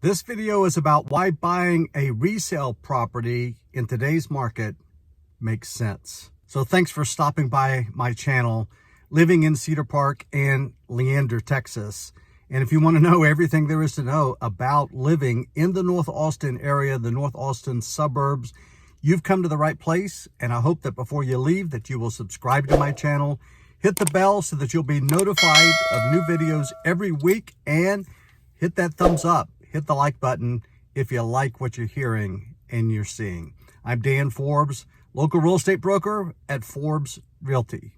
This video is about why buying a resale property in today's market makes sense. So thanks for stopping by my channel, living in Cedar Park and Leander, Texas. And if you want to know everything there is to know about living in the North Austin area, the North Austin suburbs, you've come to the right place. And I hope that before you leave that you will subscribe to my channel, hit the bell so that you'll be notified of new videos every week, and hit that thumbs up. Hit the like button if you like what you're hearing and you're seeing. I'm Dan Forbes, local real estate broker at Forbes Realty.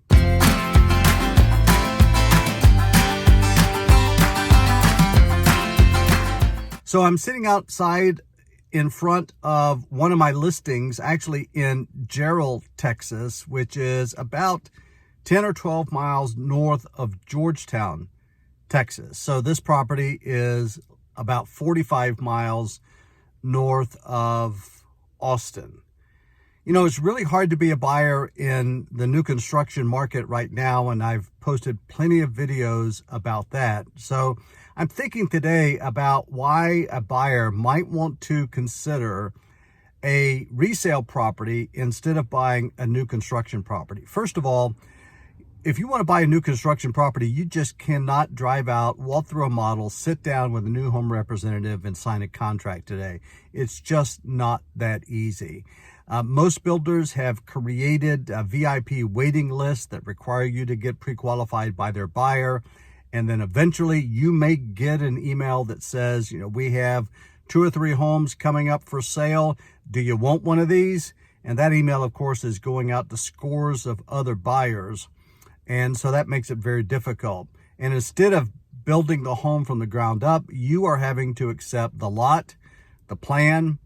So I'm sitting outside in front of one of my listings, actually in Gerald, Texas, which is about 10 or 12 miles north of Georgetown, Texas. So this property is about 45 miles north of Austin. You know, it's really hard to be a buyer in the new construction market right now, and I've posted plenty of videos about that. So I'm thinking today about why a buyer might want to consider a resale property instead of buying a new construction property. First of all, if you want to buy a new construction property, you just cannot drive out, walk through a model, sit down with a new home representative and sign a contract today. It's just not that easy. Most builders have created a VIP waiting list that require you to get pre-qualified by their buyer. And then eventually you may get an email that says, you know, we have 2 or 3 homes coming up for sale. Do you want one of these? And that email, of course, is going out to scores of other buyers. And so that makes it very difficult. And instead of building the home from the ground up, you are having to accept the lot, the plan,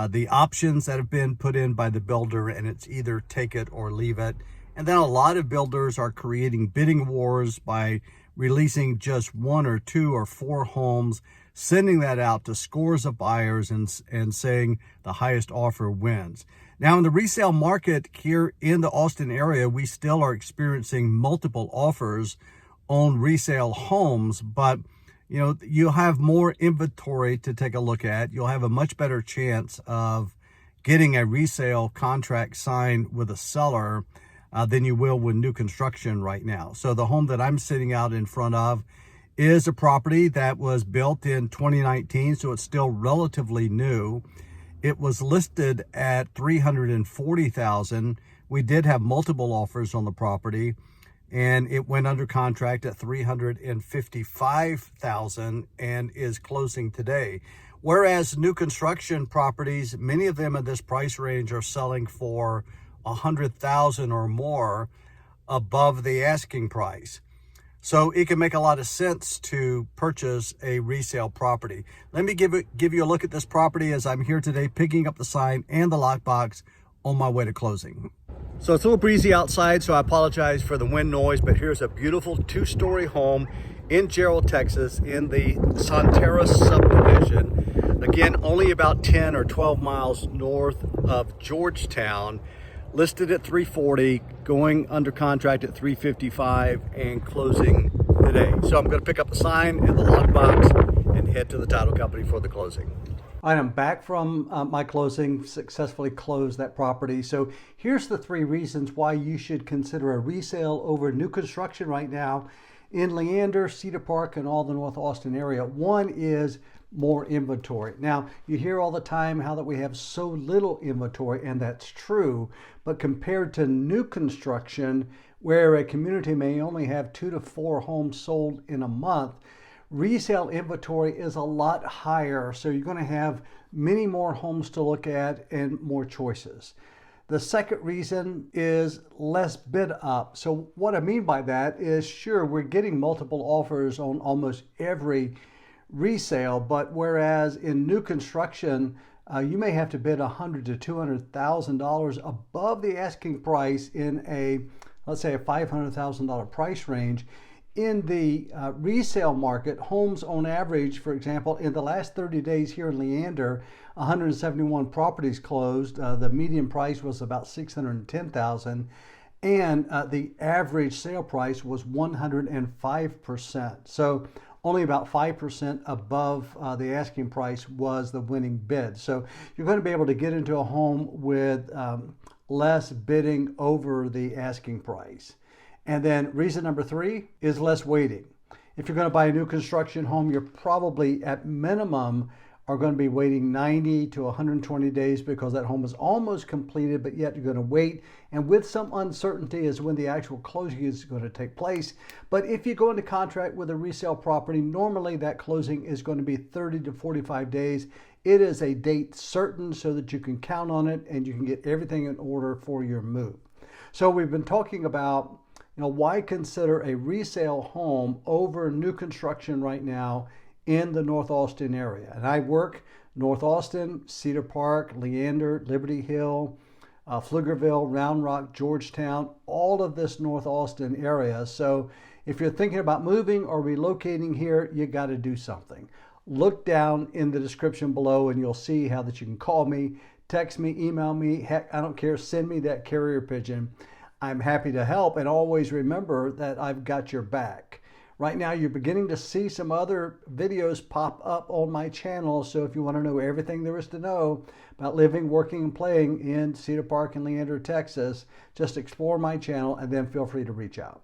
the options that have been put in by the builder, and it's either take it or leave it. And then a lot of builders are creating bidding wars by releasing just 1 or 2 or 4 homes, sending that out to scores of buyers and saying the highest offer wins. Now, in the resale market here in the Austin area, we still are experiencing multiple offers on resale homes, but you know, you'll have more inventory to take a look at. You'll have a much better chance of getting a resale contract signed with a seller than you will with new construction right now. So the home that I'm sitting out in front of is a property that was built in 2019, so it's still relatively new. It was listed at $340,000. We did have multiple offers on the property, and it went under contract at $355,000 and is closing today. Whereas new construction properties, many of them in this price range are selling for $100,000 or more above the asking price. So it can make a lot of sense to purchase a resale property. Let me give you a look at this property as I'm here today, picking up the sign and the lockbox on my way to closing. So it's a little breezy outside, so I apologize for the wind noise, but here's a beautiful 2-story home in Gerald, Texas, in the Sonterra subdivision. Again, only about 10 or 12 miles north of Georgetown. Listed at $340,000, going under contract at $355,000, and closing today. So I'm going to pick up the sign and the lockbox and head to the title company for the closing. I am back from my closing, successfully closed that property. So here's the 3 reasons why you should consider a resale over new construction right now in Leander, Cedar Park, and all the North Austin area. One is more inventory. Now, you hear all the time how that we have so little inventory, and that's true, but compared to new construction, where a community may only have 2 to 4 homes sold in a month, resale inventory is a lot higher. So you're going to have many more homes to look at and more choices. The second reason is less bid up. So what I mean by that is, sure, we're getting multiple offers on almost every resale, but whereas in new construction, you may have to bid $100,000 to $200,000 above the asking price in a, let's say, a $500,000 price range. In the resale market, homes on average, for example, in the last 30 days here in Leander, 171 properties closed. The median price was about $610,000, and the average sale price was 105%. So only about 5% above the asking price was the winning bid. So you're going to be able to get into a home with less bidding over the asking price. And then reason number 3 is less waiting. If you're going to buy a new construction home, you're probably at minimum are going to be waiting 90 to 120 days because that home is almost completed, but yet you're going to wait. And with some uncertainty as when the actual closing is going to take place. But if you go into contract with a resale property, normally that closing is going to be 30 to 45 days. It is a date certain so that you can count on it and you can get everything in order for your move. So we've been talking about, why consider a resale home over new construction right now in the North Austin area. And I work North Austin, Cedar Park, Leander, Liberty Hill, Pflugerville, Round Rock, Georgetown, all of this North Austin area. So if you're thinking about moving or relocating here, you got to do something. Look down in the description below and you'll see how that you can call me, text me, email me, heck, I don't care, send me that carrier pigeon. I'm happy to help, and always remember that I've got your back. Right now, you're beginning to see some other videos pop up on my channel, so if you want to know everything there is to know about living, working, and playing in Cedar Park and Leander, Texas, just explore my channel and then feel free to reach out.